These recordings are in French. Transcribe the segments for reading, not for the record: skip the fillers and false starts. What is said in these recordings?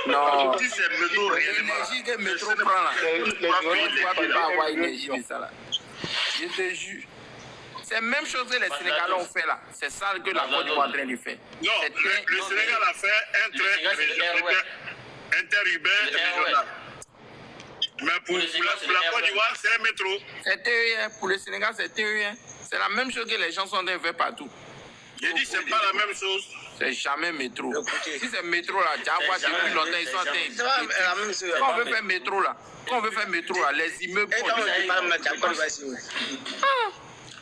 Non. Si c'est métro, réellement. L'énergie que le métro prend là. Tu ne peux pas avoir énergie de ça là. Je te jure. C'est la même chose que les Sénégalais ont fait là. C'est ça que la Côte d'Ivoire est en train de faire. Non, le Sénégal a fait un train interurbain régional. Mais pour la Côte d'Ivoire, c'est un métro. C'est TER. Pour le Sénégal, c'est TER. C'est la même chose que les gens sont en train de faire partout. J'ai dit c'est pas la même chose. C'est jamais métro. Si c'est métro là, tu vas voir depuis longtemps, ils sont en train. Quand on veut faire métro là, les immeubles.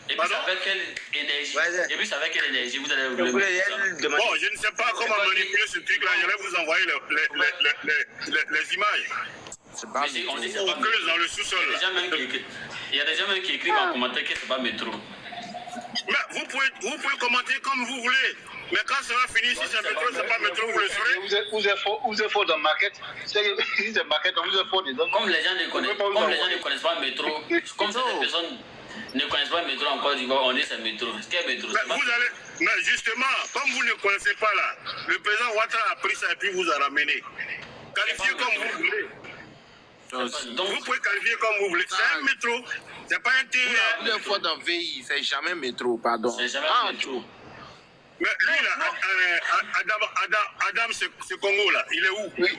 Et puis, avec quelle énergie vous allez vous lever? Bon, je ne sais pas comment manipuler ce truc-là. Je vais vous envoyer les images. C'est pas métro. Dans le sous-sol. Il y a des gens même qui écrivent en commentaire que c'est pas métro. Mais vous pouvez commenter comme vous voulez. Mais quand ça va finir, si c'est métro, c'est pas métro, vous le saurez. Vous êtes fort dans maquette. Si c'est maquette, vous êtes fort dedans. Comme les gens ne connaissent pas le métro, comme certaines personnes ne connaissent pas le métro en Côte d'Ivoire, on dit c'est métro. Quel métro? Mais justement, comme vous ne connaissez pas là, le président Ouattara a pris ça et puis vous a ramené. Qualifiez comme vous voulez. Donc, vous pouvez qualifier comme vous voulez. C'est un métro, c'est pas un TER. Vous êtes fort dans VI, c'est jamais métro, pardon. C'est jamais métro. Mais lui là, Adam ce Congo là, il est où? Oui.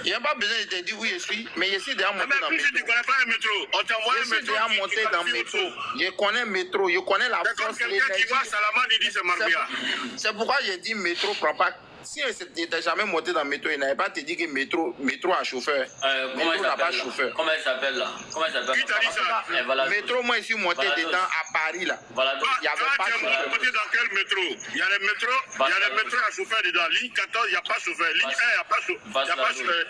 Il n'y a pas besoin de te dire où je suis, mais je suis déjà monté dans le métro. Tu ne connais pas le métro. On t'envoie le métro. Je suis déjà monté dans le métro. Je connais le métro, je connais la force. C'est comme quelqu'un qui va à Salaman, il dit c'est Marbia. C'est pourquoi j'ai dit métro prend pas. Si tu n'étais jamais monté dans le métro, il n'avait pas te dit que métro a chauffeur. Métro n'a pas chauffeur. Comment elle s'appelle là? Comment elle s'appelle? Qui t'a dit ça? Métro, moi je suis monté dedans à Paris là. Voilà. Il n'y avait pas chauffeur. Tu es monté dans quel métro? Il y a les métros à chauffeur dedans. Ligne 14, il n'y a pas chauffeur. Ligne 1, il n'y a pas chauffeur.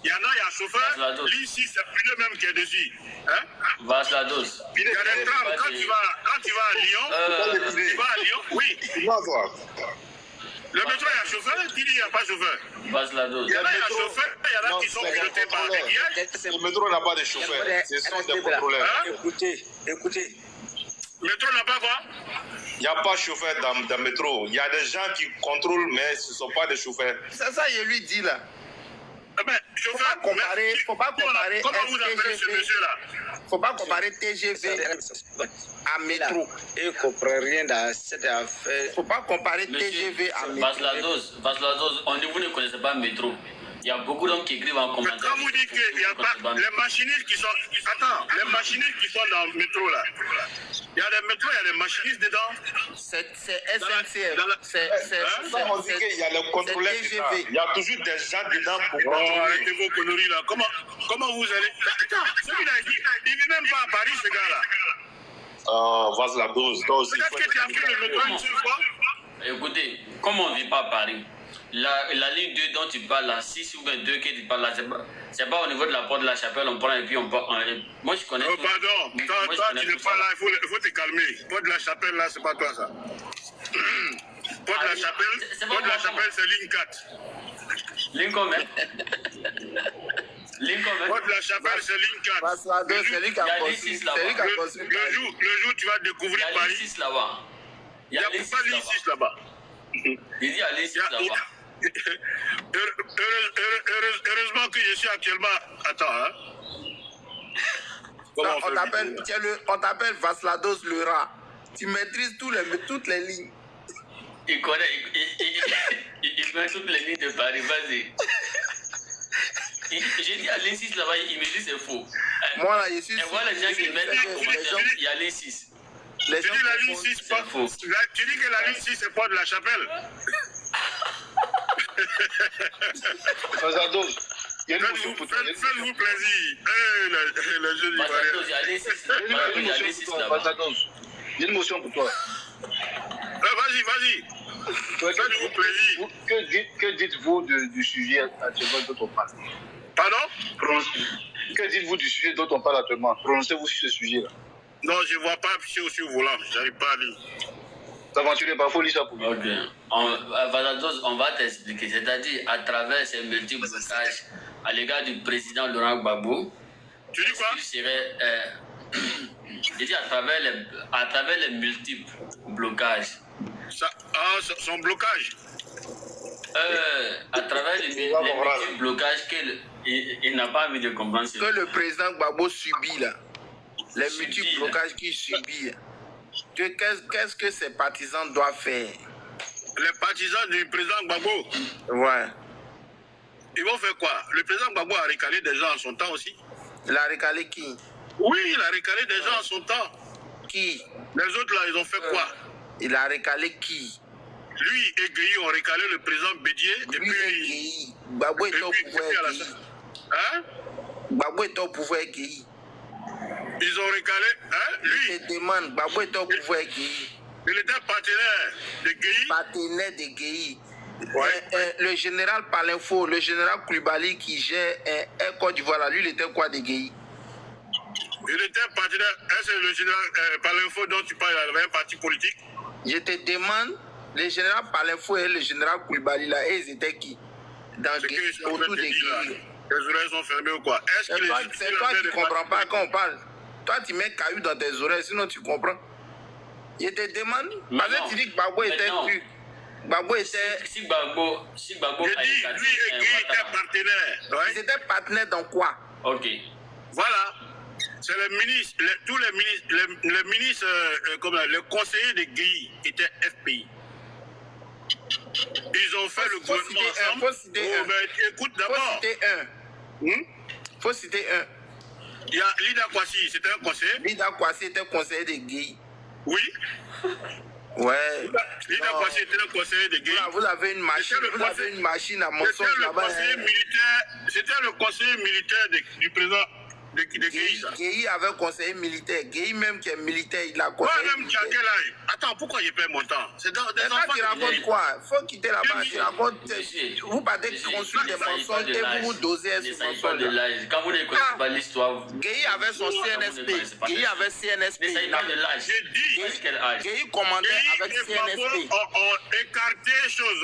Il y en a, il y a chauffeur. Ligne 6, c'est plus le même qui est dessus. Hein? Vaslados. Il y a des trams. Quand tu vas à Lyon, oui. Le métro, il y a chauffeur, qui dit il n'y a pas chauffeur? Vaslados. Il y en a chauffeur, il y en a qui sont pilotés par des guides. Le métro n'a pas de chauffeur, ce sont des contrôleurs. Écoutez. Le métro n'a pas quoi? Il n'y a pas de chauffeur dans le métro. Il y a des gens qui contrôlent, mais ce ne sont pas des chauffeurs. C'est ça, je lui dis là. Faut pas comparer. Comment vous appelez ce monsieur-là? Faut pas comparer TGV à métro. Il ne comprend rien dans cette affaire. Faut pas comparer TGV à métro. Vaslados, vous ne connaissez pas le métro. Il y a beaucoup d'hommes qui écrivent en commentaire. Quand vous dites qu'il n'y a pas les machinistes qui sont. Attends, les machinistes qui sont dans le métro là. Il y a des métros, il y a des machinistes dedans. C'est SNCF. On dit qu'il y a le contrôleur. Il y a toujours des gens dedans pour contrôler. Arrêtez vos conneries là. Comment vous allez. Attends, celui-là, il ne vit même pas à Paris, ce gars-là. Vaslados. Peut-être que tu as pris le métro une seule fois. Écoutez, comme on ne vit pas à Paris, la ligne 2 dont tu parles là, 6 ou 2 que tu parles là, c'est pas au niveau de la porte de la chapelle, on prend et puis on part. Moi je connais. Oh, pardon, toi tu n'es pas là, il faut te calmer. Porte de la chapelle là, c'est pas toi ça. Porte de la chapelle, c'est ligne 4. Ligne combien? Porte de la chapelle, c'est ligne 4. C'est lui qui a construit. Le jour tu vas découvrir Paris. Il y a ligne 6 là-bas. Il n'y a pas ligne 6 là-bas. Il dit il y a ligne 6 là-bas. Heureusement que je suis actuellement. Attends, hein. On t'appelle Vaslados le rat. Tu maîtrises toutes les lignes. Il connaît toutes les lignes de Paris, vas-y. J'ai dit à ligne 6 là-bas, il me dit c'est faux. Moi là, je suis. Et voilà les gens qui mettent il y a ligne 6. Tu dis la ligne 6, pas faux. Tu dis que la ligne 6 c'est pas de la chapelle. Vaslados. Faites-vous plaisir. Le jeu du Vaslados, il y a ligne 6 là-bas. J'ai une motion pour toi. Vas-y. Faites-vous plaisir. Que dites-vous du sujet actuellement dont on parle? Pardon? Que dites-vous du sujet dont on parle actuellement? Prononcez-vous sur ce sujet-là. Non, je ne vois pas affiché aussi au volant. Je n'arrive pas à lire. T'aventurer pas, il faut lire ça pour moi. Ok. Vaslados, on va t'expliquer. C'est-à-dire, à travers ces multiples blocages à l'égard du président Laurent Gbagbo. Tu dis quoi? Je dis à travers les multiples blocages. Son blocage. à travers les multiples blocages qu'il n'a pas envie de comprendre. Que le président Gbagbo subit là. Les multiples blocages qu'il subit. Qu'est-ce que ses partisans doivent faire? Les partisans du président Gbagbo. Ouais. Ils vont faire quoi? Le président Gbagbo a recalé des gens en son temps aussi. Il a recalé qui? Oui, il a recalé des gens en son temps. Qui? Les autres là, ils ont fait quoi? Il a recalé qui? Lui et Gueye ont recalé le président Bédier. Et puis Gbagbo est au pouvoir. Hein? Gbagbo est au pouvoir Gueye. Ils ont recalé, hein? Lui. Il te demande, Gbagbo est au pouvoir Gueye. Il était partenaire de Gueye. Partenaire de Gueye. Ouais. Le général Palinfo, le général Koulibaly qui gère un Côte d'Ivoire, lui, il était quoi de Gueye? Il était partenaire. Est-ce que le général Palinfo dont tu parles, il avait un parti politique? Je te demande, le général Palinfo et le général Koulibaly, là, ils étaient qui? Dans Gueye, autour de Gueye. Les oreilles sont fermées ou quoi? Est-ce que c'est toi qui ne comprends pas quand on parle. Toi, tu mets caillou dans tes oreilles, sinon tu comprends. Je te demande, parce que tu dis que Gbagbo était cru. Gbagbo était... Si Gbagbo je dis, lui et Gueye étaient partenaires. Ouais. Ils étaient partenaires dans quoi? Ok. Voilà. C'est les ministres, tous les ministres, les conseillers de Gueye étaient FPI. Ils ont fait le gouvernement ensemble. Faut citer un. Écoute d'abord. Faut citer un. Il y a Lida Kwasi, c'était un conseiller. Lida Kwasi était conseiller de Gueye. Oui. Ouais. Lida Kwasi était un conseiller de Gueye. Vous avez une machine à mensonge là-bas. C'était le conseiller militaire du président de Gueye. Gueye avait conseiller militaire. Gueye même qui est militaire, il a conseillé. Moi-même, tu as quel âge? Attends, pourquoi je perds mon temps? C'est dans des enfants. Tu racontes quoi? Faut quitter là-bas. Tu racontes. Vous partez construire des mensonges et vous dosez ce mensonge. Quand vous ne connaissez pas l'histoire. Gueye avait son CNSP. Gueye avait CNSP. Gueye commandait avec CNSP. On écarté les choses.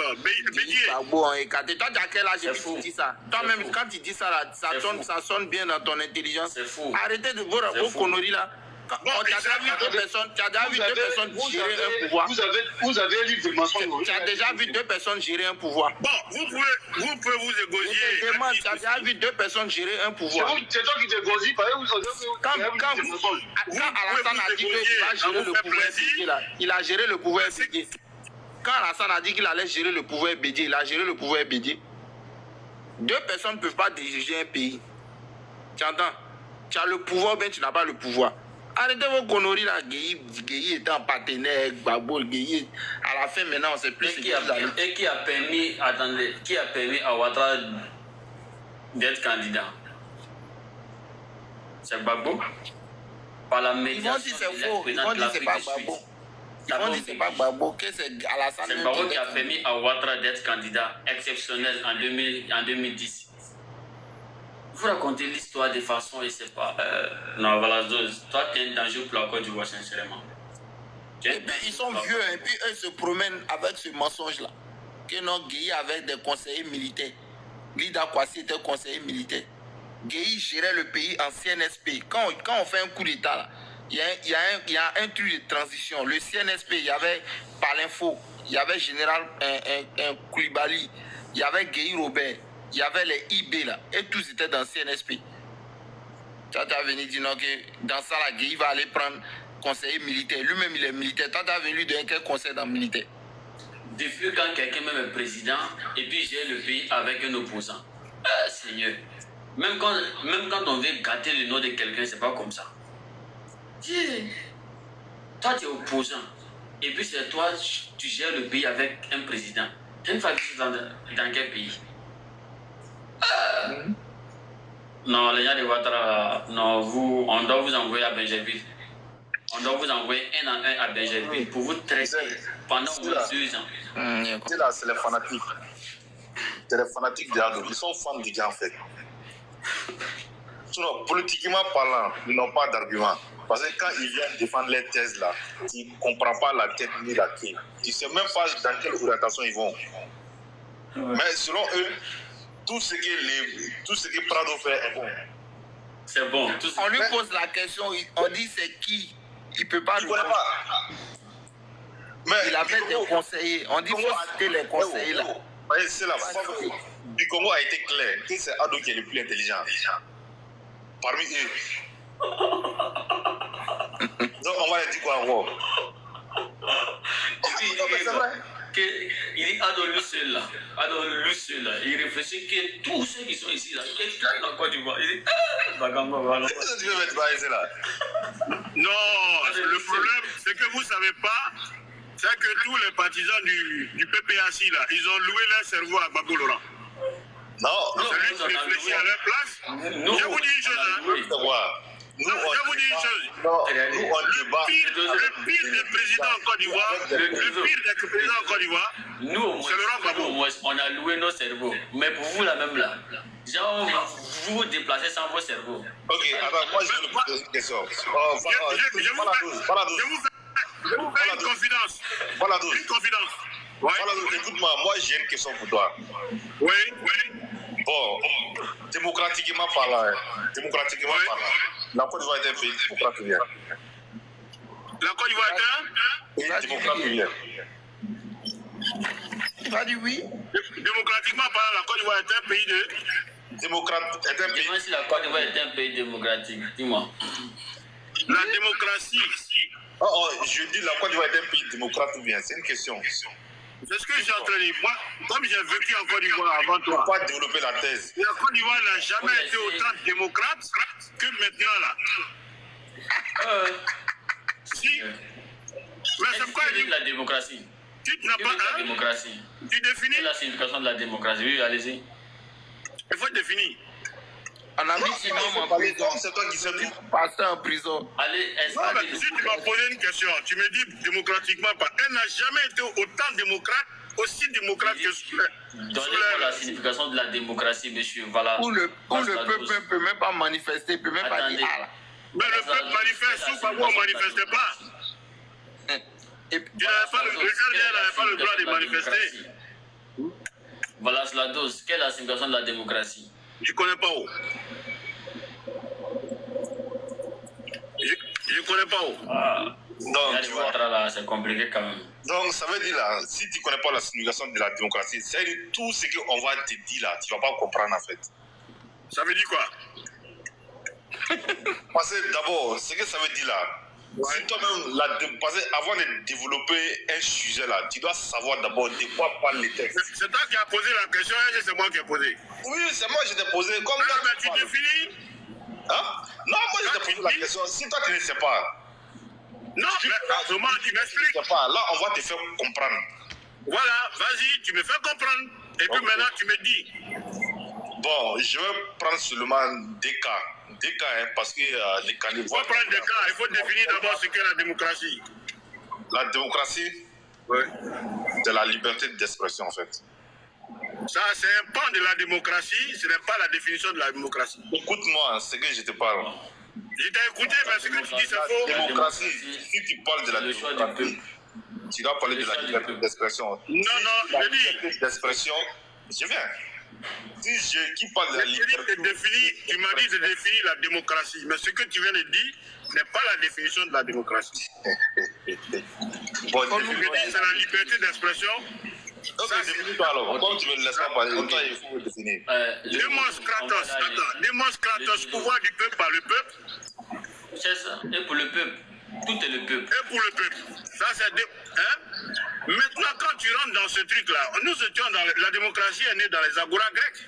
Gbagbo ont écarté. Toi, tu as quel âge tu dis ça? Toi-même, quand tu dis ça, là, ça sonne bien dans ton intelligence. C'est fou. Arrêtez de vos conneries là. Tu as déjà vu deux personnes gérer un pouvoir. Vous avez un livre de mensonges. Tu as déjà vu deux personnes gérer un pouvoir. Bon, vous pouvez vous égosier. Je te demande, tu as déjà vu deux personnes gérer un pouvoir. C'est toi qui t'égosies, parce que quand Alassane a dit qu'il va gérer le pouvoir Bédié, là, il a géré le pouvoir Bédié. Quand Alassane a dit qu'il allait gérer le pouvoir Bédié, il a géré le pouvoir Bédié. Deux personnes ne peuvent pas diriger un pays. Tu entends? Tu as le pouvoir, bien tu n'as pas le pouvoir. Arrêtez vos conneries là. Gueye était en partenaire, Gbagbo, Gueye. À la fin, maintenant, on ne sait plus ce qu'il a dit. Et qui a permis, attendez, qui a permis à Ouattara d'être candidat? C'est Gbagbo? Par la médiation. Ils vont dire c'est faux. Ils vont dire c'est pas Gbagbo. Ils vont dire c'est pas Gbagbo. Que c'est Alassane. C'est Gbagbo qui a permis à Ouattara d'être candidat exceptionnel en 2010. Vous racontez l'histoire de façon et c'est pas. Non, voilà, toi, tu es un danger pour la Côte d'Ivoire, sincèrement. Et puis, ils sont vieux, et puis eux se promènent avec ce mensonge-là. Que non, Gueye avait des conseillers militaires. Lida Kwasi était conseiller militaire. Gueye gérait le pays en CNSP. Quand on fait un coup d'État, il y a un truc de transition. Le CNSP, il y avait Palinfo, il y avait général Koulibaly, il y avait Gueye Robert. Il y avait les IB là, et tous étaient dans CNSP. Tu as venu dire non, que dans ça, là, Gueye va aller prendre conseiller militaire. Lui-même, il est militaire. Tu as venu lui donner quel conseil dans le militaire? Depuis quand quelqu'un même est président et puis gère le pays avec un opposant. Seigneur, même quand on veut gâter le nom de quelqu'un, c'est pas comme ça. Toi, tu es opposant. Et puis c'est toi, tu gères le pays avec un président. Tu as une famille dans quel pays? Non, les gens de Ouattara, non, on doit vous envoyer à Benjerville. On doit vous envoyer un en un à Benjerville pour vous traiter pendant 2 ans. C'est là, c'est les fanatiques. C'est les fanatiques de Ado. Ils sont fans du gars en fait. Sinon, politiquement parlant, ils n'ont pas d'argument. Parce que quand ils viennent défendre les thèses là, ils ne comprennent pas la tête ni la queue. Ils ne savent même pas dans quelle orientation ils vont. Mais selon eux, tout ce que Prado fait est bon. C'est bon. On lui pose la question, on dit c'est qui? Il ne peut pas nous Mais il avait des conseillers. On dit qu'il faut citer les conseillers là. C'est la fois du Congo a été clair que c'est Ado qui est le plus intelligent parmi eux. Donc on va leur dire quoi encore? C'est vrai. Il dit Ado lui seul là. Il réfléchit que tous ceux qui sont ici là, ils dans Côte d'Ivoire. Il dit Bagamba. Qu'est-ce que tu veux mettre ici là? Non, le problème, c'est que vous ne savez pas, c'est que tous les partisans du PPAC là, ils ont loué leur cerveau à Gbagbo Laurent. Non, C'est lui qui réfléchit à leur place. Je vous dis une chose, hein. Je vous dis une chose. Nous, on débat. Le pire des présidents en Côte d'Ivoire, c'est le Laurent Gbagbo. On a loué nos cerveaux. Mais pour vous, la même là, genre, vous vous déplacez sans vos cerveaux. Ok, attends, moi je vais vous poser une question. Je vous fais une confidence. Voilà, Une confidence. Ouais. écoute-moi, moi j'ai une question pour toi. Oui. Bon, démocratiquement parlant, la Côte d'Ivoire est un pays démocrate ou bien? La Côte d'Ivoire est un pays démocrate ou bien? Il va dire oui. Démocratiquement parlant, la Côte d'Ivoire est un pays de... Démocrate est un pays... Dis-moi si la Côte d'Ivoire est un pays démocratique. Dis-moi. La démocratie. Oh, je dis la Côte d'Ivoire est un pays démocrate ou bien? C'est une question. C'est ce que j'ai en train de dire. Moi, comme j'ai vécu en Côte d'Ivoire avant toi, pas développer la thèse. La Côte d'Ivoire n'a jamais été autant démocrate que maintenant là. Si. Mais c'est pourquoi il dit la démocratie. Tu n'as pas la démocratie. Tu définis. Quelle est la signification de la démocratie? Oui, allez-y. Il faut définir. On a mis Simon en prison. C'est toi qui sais tout. Passer en prison. Allez, non, mais si tu m'as posé une question, tu me dis démocratiquement pas. Elle n'a jamais été autant démocrate, aussi démocrate que sous donnez-moi la signification de la démocratie, monsieur. Voilà. Où le peuple ne peut même pas manifester, ne peut même pas dire ah là. Mais le peuple manifeste, sous Gbagbo on ne manifestait pas. Et tu n'avais pas le droit de manifester. Voilà la dose. Quelle est la signification de la démocratie? Je ne connais pas où. Je ne connais pas où. Donc, tu vois, là, c'est compliqué quand même. Donc, ça veut dire là, si tu ne connais pas la signification de la démocratie, c'est tout ce qu'on va te dire là, tu ne vas pas comprendre en fait. Ça veut dire quoi? Parce que d'abord, ce que ça veut dire là, si toi-même, avant de développer un sujet là, tu dois savoir d'abord de quoi parlent les textes. C'est toi qui as posé la question et c'est moi qui ai posé. Oui, c'est moi qui t'ai posé. Comme mais tu définis. Hein? Non, moi je t'ai posé la question. Si toi tu ne sais pas. Non, mais comment tu m'expliques? Là, on va te faire comprendre. Voilà, vas-y, tu me fais comprendre. Et puis maintenant, tu me dis. Bon, je vais prendre seulement des cas. Des cas, hein, parce que les candidats. Il faut prendre des cas, il faut définir d'abord ce qu'est la démocratie. La démocratie, c'est la liberté d'expression en fait. Ça, c'est un pan de la démocratie, ce n'est pas la définition de la démocratie. Écoute-moi, ce que je te parle. Je t'ai écouté, mais ce que tu dis, c'est faux. La démocratie, si tu parles de la démocratie, tu dois parler de la liberté d'expression. Non, je dis. D'expression, je viens. Qui parle de la liberté tu m'as dit de définir la démocratie, mais ce que tu viens de dire n'est pas la définition de la démocratie. Bon, comme je dis, c'est la liberté d'expression. Donc, définis-toi alors. Comme tu ne me laisses pas parler, toi, il faut définir. Démontre Kratos, pouvoir du peuple par le peuple. C'est ça, et pour le peuple. Tout est le peuple. Et pour le peuple. Ça, c'est... Maintenant, quand tu rentres dans ce truc-là, nous étions dans... La démocratie est née dans les agoras grecs.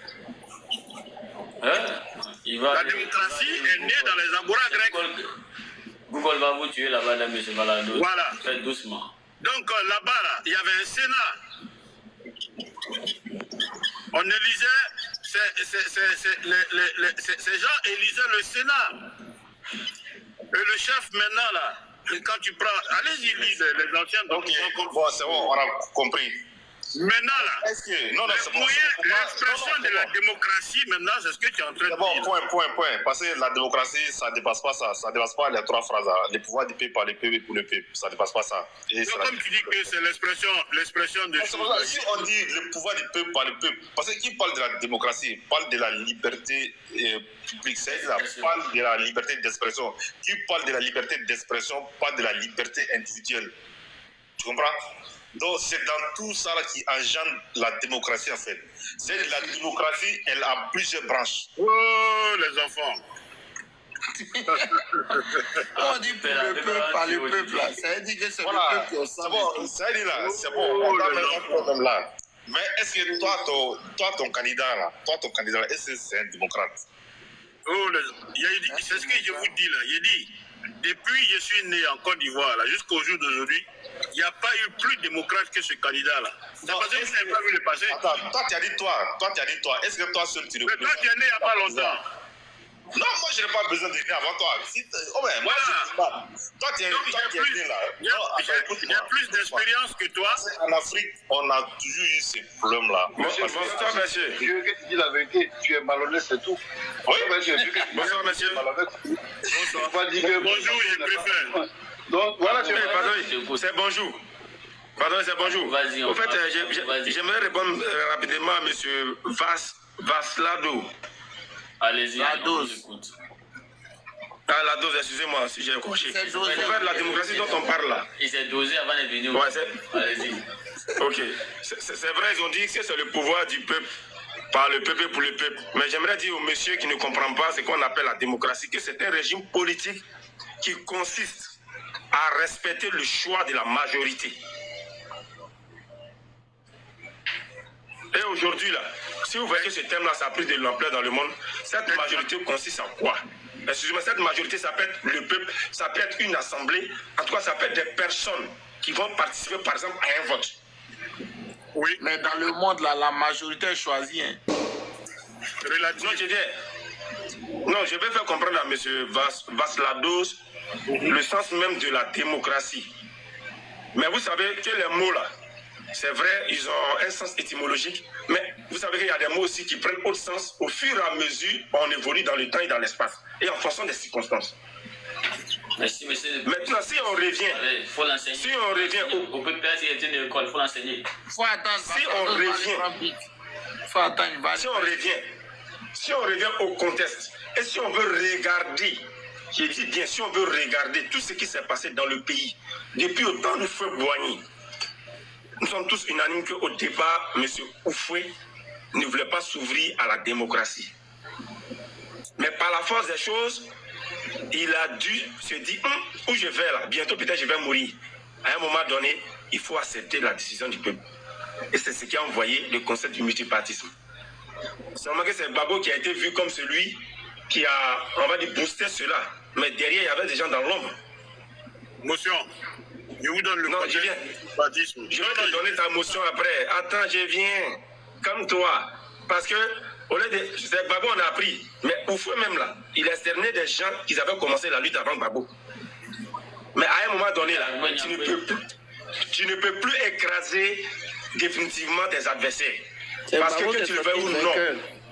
La démocratie est née dans les agoras grecs. Google va vous tuer là-bas, là, M. Valado. Voilà. Faites doucement. Donc, là-bas, là, il y avait un Sénat. On élisait... Ces gens élisaient le Sénat. Et le chef maintenant là, quand tu prends, allez-y lire les anciens documents. Bon, c'est bon, on a compris. Maintenant là, l'expression de la démocratie maintenant, c'est ce que tu es en train de dire. Bon, point. Parce que la démocratie, ça ne dépasse pas ça. Ça ne dépasse pas les trois phrases. Le pouvoir du peuple par le peuple pour le peuple. Ça ne dépasse pas ça. Et donc, comme tu dis que c'est l'expression de... Si on dit le pouvoir du peuple par le peuple, parce que qui parle de la démocratie, parle de la liberté publique, c'est-à-dire parle de la liberté d'expression. Qui parle de la liberté d'expression, parle de la liberté individuelle. Tu comprends? Donc c'est dans tout ça là qui engendre la démocratie en fait. C'est la démocratie, elle a plusieurs branches. Oh, les enfants. On dit pour le peuple, par le peuple là. Ça veut dire que c'est le peuple qui c'est bon, ça dit là, c'est bon, on a même un problème là. Mais est-ce que toi, ton candidat là, est-ce que c'est un démocrate? Oh, c'est ce que je vous dis là. J'ai dit, depuis que je suis né en Côte d'Ivoire jusqu'au jour d'aujourd'hui, il n'y a pas eu plus démocrate que ce candidat là. C'est parce que vous n'avez pas vu le passé. Attends, toi tu as dit toi, est-ce que toi seul tu le Mais toi tu es né il n'y a pas longtemps. Non, moi je n'ai pas besoin de venir avant toi. Moi, Voilà. je dis pas. Toi tu es né là. J'ai plus d'expérience que toi. En Afrique, on a toujours eu ces problèmes-là. Bonsoir, monsieur. Dieu, que tu dis la vérité, tu es malhonnête, c'est tout. Oui, monsieur. Bonsoir, monsieur. Bonsoir. Bonjour, je préfère. Donc, voilà, tu Pardon, c'est bonjour. Pardon, c'est bonjour. Vas-y, Au fait, j'aimerais répondre rapidement à M. Vaslado. Allez-y, La on dose. vous écoute. Ah, la dose, excusez-moi si j'ai accroché. C'est dosé. Au fait, la démocratie dont on parle là. Il s'est dosé avant de venir. Ouais, Allez-y. Ok. C'est vrai, ils ont dit que c'est le pouvoir du peuple, par le peuple et pour le peuple. Mais j'aimerais dire au monsieur qui ne comprend pas ce qu'on appelle la démocratie, que c'est un régime politique qui consiste à respecter le choix de la majorité. Et aujourd'hui, là, si vous voyez que ce thème-là, ça a pris de l'ampleur dans le monde, cette majorité consiste en quoi? Excusez-moi, cette majorité, ça peut être le peuple, ça peut être une assemblée, en tout cas, ça peut être des personnes qui vont participer, par exemple, à un vote. Oui. Mais dans le monde, là, la majorité est choisie. Hein. Non, je vais faire comprendre à M. Vaslados le sens même de la démocratie. Mais vous savez que les mots là, c'est vrai, ils ont un sens étymologique, mais vous savez qu'il y a des mots aussi qui prennent autre sens au fur et à mesure on évolue dans le temps et dans l'espace, et en fonction des circonstances. Merci, monsieur. Maintenant, si on revient, Il faut l'enseigner. si on revient au peuple, c'est de l'école, il faut l'enseigner. Faut attendre. Si on revient, faut attendre. si on revient au contexte, et si on veut regarder, je dis bien, si on veut regarder tout ce qui s'est passé dans le pays, depuis au temps du feu Boigny, nous sommes tous unanimes qu'au départ, M. Oufoué ne voulait pas s'ouvrir à la démocratie. Mais par la force des choses, il a dû se dire, où je vais là, bientôt peut-être je vais mourir. À un moment donné, il faut accepter la décision du peuple. Et c'est ce qui a envoyé le concept du multipartisme. Seulement que c'est Babo qui a été vu comme celui qui a, on va dire, boosté cela. Mais derrière, il y avait des gens dans l'ombre. Motion. Je vous donne le Non, je viens. Je vais te donner ta motion après. Attends, je viens. Calme-toi. Parce que, au lieu de. C'est Babo, on a appris. Mais au fond même là, il a cerné des gens qui avaient commencé la lutte avant Babo. Mais à un moment donné là, tu ne peux plus écraser définitivement tes adversaires. Parce que tu le veux ou non,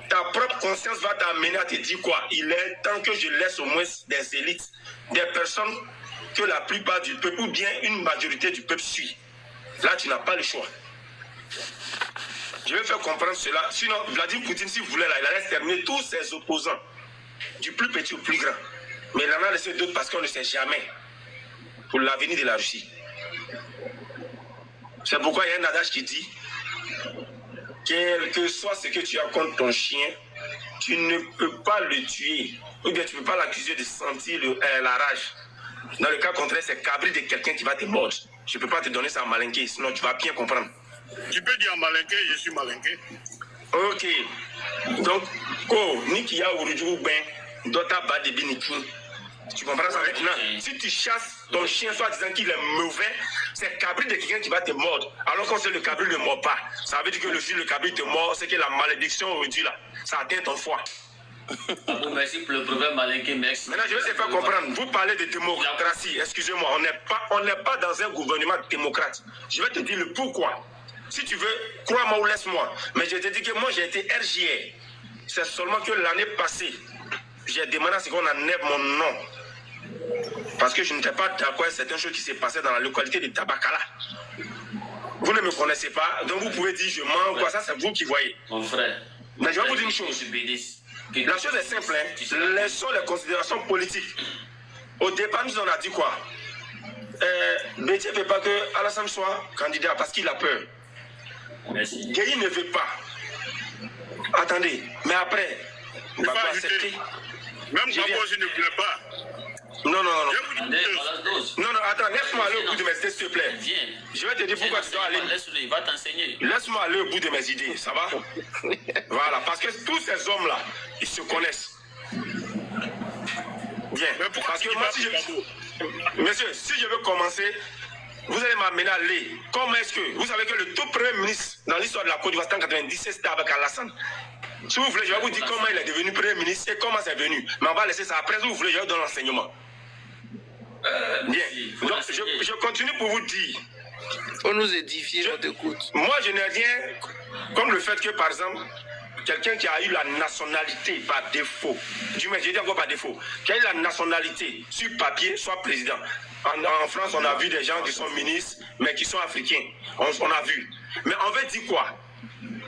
ta propre conscience va t'amener à te dire quoi? Il est temps que je laisse au moins des élites, des personnes que la plupart du peuple ou bien une majorité du peuple suit. Là, tu n'as pas le choix. Je vais faire comprendre cela. Sinon, Vladimir Poutine, s'il voulait, là, il allait terminer tous ses opposants, du plus petit au plus grand. Mais il en a laissé d'autres parce qu'on ne sait jamais pour l'avenir de la Russie. C'est pourquoi il y a un adage qui dit, quel que soit ce que tu as contre ton chien, tu ne peux pas le tuer. Ou bien tu ne peux pas l'accuser de sentir la rage. Dans le cas contraire, c'est cabri de quelqu'un qui va te mordre. Je ne peux pas te donner ça en malinqué, sinon tu vas bien comprendre. Tu peux dire en malinqué, je suis malinqué. Ok. Donc, ko Niki ya Uruju Ben, Dota Badebiniki. Tu comprends ça maintenant? Si tu chasses ton chien soit disant qu'il est mauvais, c'est cabri de quelqu'un qui va te mordre. Alors qu'on sait le cabri ne mord pas. Ça veut dire que si le cabri te mord, c'est que la malédiction aujourd'hui là, ça atteint ton foie. Bon, merci pour le problème malinqué, merci. Maintenant, je vais te faire comprendre. Vous parlez de démocratie. Excusez-moi, on n'est pas dans un gouvernement démocrate. Je vais te dire le pourquoi. Si tu veux, crois-moi ou laisse-moi. Mais je te dis que moi, j'ai été RGR. C'est seulement que l'année passée, j'ai demandé à ce qu'on enlève mon nom. Parce que je n'étais pas d'accord avec certaines choses qui s'est passées dans la localité de Tabakala. Vous ne me connaissez pas, donc vous pouvez dire je mens, quoi, ça c'est vous qui voyez. Mon frère. Mais je vais vous dire une chose. La chose est simple, hein. Laissons les considérations politiques. Au départ, nous on a dit quoi? Bétier ne veut pas que Alassane soit candidat parce qu'il a peur. Merci. Gueye ne veut pas. Attendez, mais après, Il faut Gbagbo ajouter. accepter. Même Gbagbo aussi ne plaît pas. Non. Attendez, Valasdos. Non, attends, laisse-moi aller au bout de mes idées, s'il te plaît. Viens. Je vais te dire pourquoi tu dois aller. Laisse-le, il va t'enseigner. Laisse-moi aller au bout de mes idées, ça va? Voilà, parce que tous ces hommes-là, ils se connaissent. Bien. Mais pourquoi Parce tu que dis moi, pas si Gbagbo? Monsieur, si je veux commencer, vous allez m'amener à aller. Comment est-ce que vous savez que le tout premier ministre dans l'histoire de la Côte d'Ivoire, c'était en 97, c'était avec Alassane. Si vous voulez, je vais vous dire comment il est devenu premier ministre et comment c'est venu. Mais on va laisser ça après. Si vous voulez, je vais vous donner l'enseignement. Bien. Donc, je continue pour vous dire. Faut nous édifier, on t'écoute. Moi, je n'ai rien comme le fait que, par exemple, quelqu'un qui a eu la nationalité par défaut, du moins, j'ai dit encore par défaut, qui a eu la nationalité sur papier, soit président. En France, on a vu des gens qui sont ministres, mais qui sont africains. On a vu. Mais on veut dire quoi?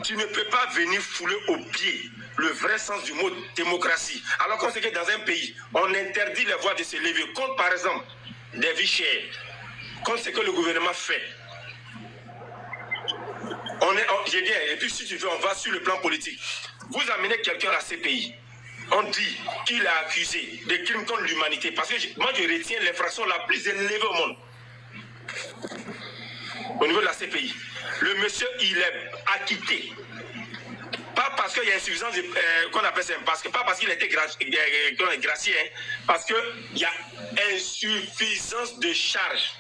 Tu ne peux pas venir fouler au pied le vrai sens du mot démocratie. Alors qu'on sait que dans un pays, on interdit les voix de se lever contre, par exemple, des vies chères, contre ce que le gouvernement fait. J'ai dit, et puis si tu veux, on va sur le plan politique. Vous amenez quelqu'un à la CPI, on dit qu'il est accusé de crimes contre l'humanité, parce que moi je retiens l'infraction la plus élevée au monde. Au niveau de la CPI. Le monsieur, il est acquitté. Pas parce qu'il y a insuffisance, qu'on appelle ça, pas parce qu'il était gracié, hein, parce qu'il y a insuffisance de charge.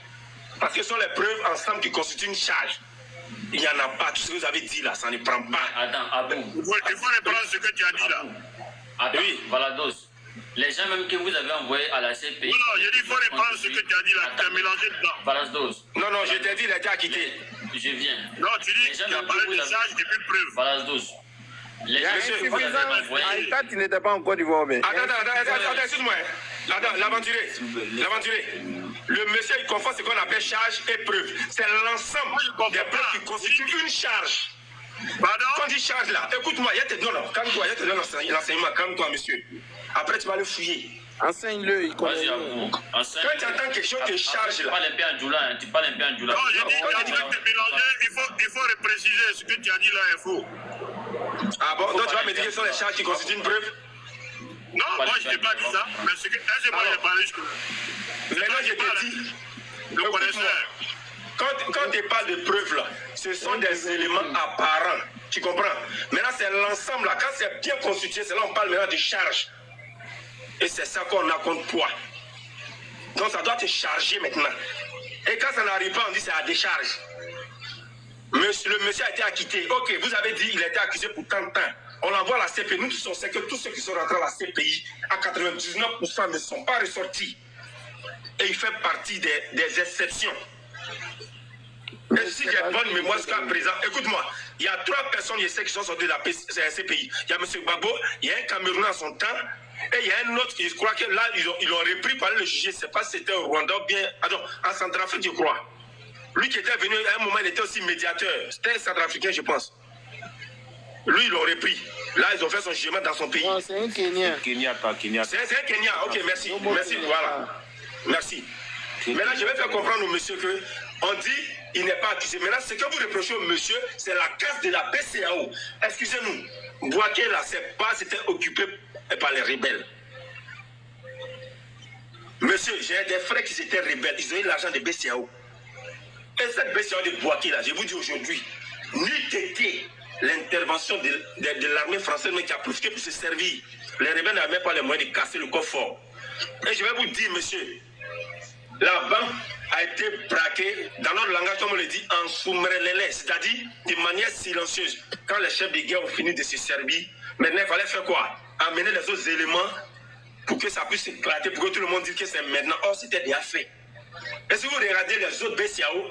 Parce que ce sont les preuves ensemble qui constituent une charge. Il n'y en a pas. Tout ce que vous avez dit là, ça ne prend pas. Attends, Abou. Il faut reprendre ce que tu as dit là. Attends, Oui. Valados. Les gens même que vous avez envoyés à la CPI. Non, j'ai dit il faut reprendre ce que tu as dit là. Tu as mélangé dedans. Valados. Non, je t'ai dit, il a été acquitté. Je viens. Non, tu dis Les gens tu as même parlé que vous de avez- charge et puis de preuve. Valados. Les gens Monsieur, que vous avez envoyés. Aïta, tu n'étais pas en Côte d'Ivoire, mais. Attends, excuse-moi. Attends, l'aventurier. Le monsieur, il confond ce qu'on appelle charge et preuve. C'est l'ensemble des preuves qui constituent une charge. Pardon? Quand on dit charge là, écoute-moi, il y a tes dons, calme-toi, il y a tes dons l'enseignement, calme-toi, monsieur. Après, tu vas le fouiller. Enseigne-le, il connaît. Vas-y, Abou. Quand tu entends quelque chose te charge Tu là. parles un peu en djoula, hein. Tu parles un peu en djoula. Non, j'ai dit après de mélanger, il faut repréciser ce que tu as dit là, il faut. Ah bon, donc tu vas me dire que ce sont les charges qui constituent une preuve? Non, moi je t'ai pas dit ça, mais ce que moi j'ai parlé jusque-là. Maintenant, je te dis, Le connaisseur. quand tu parles de preuves là, ce sont des éléments apparents. Tu comprends? Maintenant, c'est l'ensemble là. Quand c'est bien constitué, c'est là on parle maintenant de charge. Et c'est ça qu'on a comme poids. Donc ça doit te charger maintenant. Et quand ça n'arrive pas, on dit c'est à décharge. Le monsieur a été acquitté. Ok, vous avez dit qu'il a été accusé pour tant de temps. On l'envoie à la CPI. Nous tous on sait que tous ceux qui sont rentrés à la CPI, à 99% ne sont pas ressortis. Et il fait partie des exceptions. Et si j'ai bonne mémoire jusqu'à présent, écoute-moi, il y a 3 personnes, je sais, qui sont sorties de la CPI. Il y a M. Gbagbo, il y a un Camerounais à son temps, et il y a un autre, je crois que là, ils ont repris par le juge, je ne sais pas si c'était au Rwanda ou bien, en Centrafrique, je crois. Lui qui était venu, à un moment, il était aussi médiateur. C'était un Centrafricain, je pense. Lui, ils l'ont repris. Là, ils ont fait son jugement dans son pays. Non, c'est un Kenyan. Kenyatta. C'est un Kenyan. Ok, merci. Merci, voilà. Merci. Maintenant, je vais faire comprendre au monsieur que on dit il n'est pas accusé. Maintenant, ce que vous reprochez au monsieur, c'est la casse de la BCAO. Excusez-nous. Bouaké, là, c'était occupé par les rebelles. Monsieur, j'ai des frères qui étaient rebelles. Ils ont eu l'argent de BCAO. Et cette BCAO de Bouaké, là, je vous dis aujourd'hui, n'eût été l'intervention de l'armée française qui a profité pour se servir. Les rebelles n'avaient même pas les moyens de casser le coffre. Et je vais vous dire, monsieur, la banque a été braquée, dans notre langage, comme on le dit, en soumrelele, c'est-à-dire de manière silencieuse. Quand les chefs de guerre ont fini de se servir, maintenant il fallait faire quoi? Amener les autres éléments pour que ça puisse éclater, pour que tout le monde dise que c'est maintenant. Or, c'était déjà fait. Et si vous regardez les autres BCAO,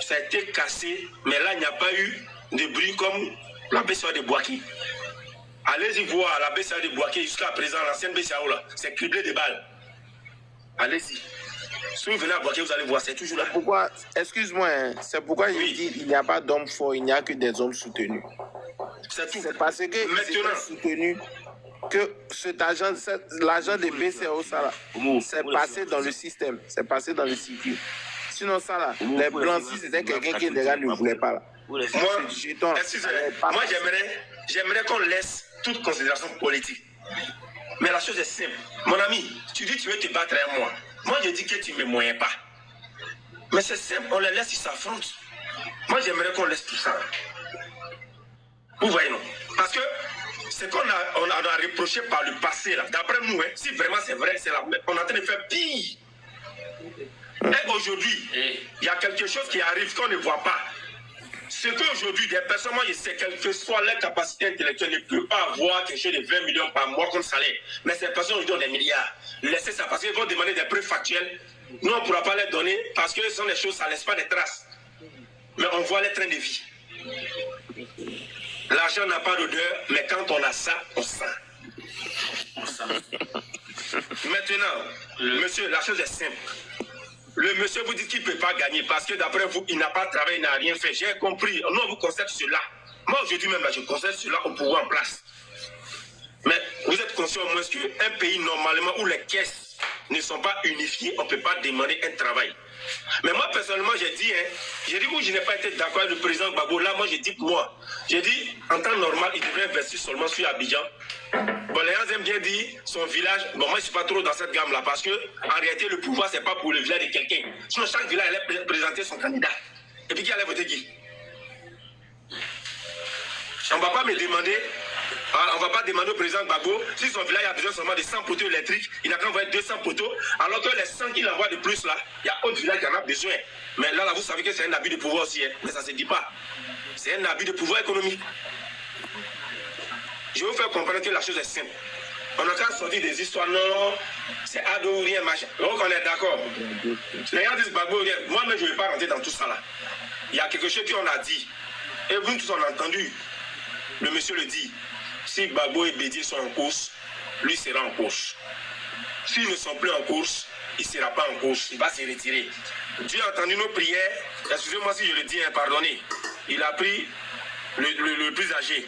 ça a été cassé, mais là, il n'y a pas eu de bruit comme la BCAO de Bouaké. Allez-y voir la BCAO de Bouaké jusqu'à présent, l'ancienne BCAO là, c'est criblé de balles. Allez-y. Si vous venez à Bouaké, vous allez voir, c'est toujours là. Pourquoi, excuse-moi, hein, c'est pourquoi je dis il n'y a pas d'hommes forts, il n'y a que des hommes soutenus. C'est tout. C'est parce que ils Maintenant, étaient soutenus que l'argent de BCAO, ça là, c'est passé dans le système, c'est passé dans le circuit. Sinon, ça là, les blancs, si c'était quelqu'un qui déjà ne voulait pas là. Moi, j'aimerais qu'on laisse toute considération politique. Mais la chose est simple. Mon ami, tu dis que tu veux te battre avec moi. Moi, je dis que tu ne me moyens pas. Mais c'est simple, on les laisse, ils s'affrontent. Moi, j'aimerais qu'on laisse tout ça. Vous voyez, non? Parce que ce qu'on a reproché par le passé, là, d'après nous, hein, si vraiment c'est vrai, on est en train de faire pire. Et aujourd'hui, il y a quelque chose qui arrive qu'on ne voit pas. Ce qu'aujourd'hui, des personnes, moi je sais, quelle que soit leur capacité intellectuelle, ne peut pas avoir quelque chose de 20 millions par mois comme salaire. Mais ces personnes aujourd'hui ont des milliards. Laissez ça parce qu'ils vont demander des preuves factuelles. Nous, on ne pourra pas les donner parce que ce sont des choses, ça ne laisse pas de traces. Mais on voit les trains de vie. L'argent n'a pas d'odeur, mais quand on a ça, on sent. Maintenant, monsieur, la chose est simple. Le monsieur vous dit qu'il ne peut pas gagner parce que d'après vous, il n'a pas travaillé, il n'a rien fait. J'ai compris. Nous, on vous constate cela. Moi, aujourd'hui même, là, je constate cela au pouvoir en place. Mais vous êtes conscient au moins qu'un pays, normalement, où les caisses ne sont pas unifiées, on ne peut pas demander un travail. Mais moi, personnellement, j'ai dit, où je n'ai pas été d'accord avec le président Gbagbo. Là, moi, j'ai dit, en temps normal, il devrait investir seulement sur Abidjan. Bon, les gens aiment bien dire son village. Bon, moi, je ne suis pas trop dans cette gamme-là parce que, en réalité, le pouvoir, ce n'est pas pour le village de quelqu'un. Sinon, chaque village allait présenter son candidat. Et puis, qui allait voter qui? On ne va pas me demander. On ne va pas demander au président Gbagbo si son village a besoin seulement de 100 poteaux électriques, il n'a qu'à envoyer 200 poteaux, alors que les 100 qu'il envoie de plus là, il y a autre village qui en a besoin. Mais là, vous savez que c'est un abus de pouvoir aussi, hein. Mais ça ne se dit pas. C'est un abus de pouvoir économique. Je vais vous faire comprendre que la chose est simple. On n'a qu'à sortir des histoires, non, c'est ado ou rien, machin. Donc on est d'accord. Les gens disent Gbagbo, rien. Moi-même, je ne vais pas rentrer dans tout ça là. Il y a quelque chose qu'on a dit. Et vous tous, on a entendu. Le monsieur le dit. Si Gbagbo et Bédié sont en course, lui sera en course. S'ils ne sont plus en course, il ne sera pas en course. Il va se retirer. Dieu a entendu nos prières. Excusez-moi si je le dis, pardonnez. Il a pris le plus âgé.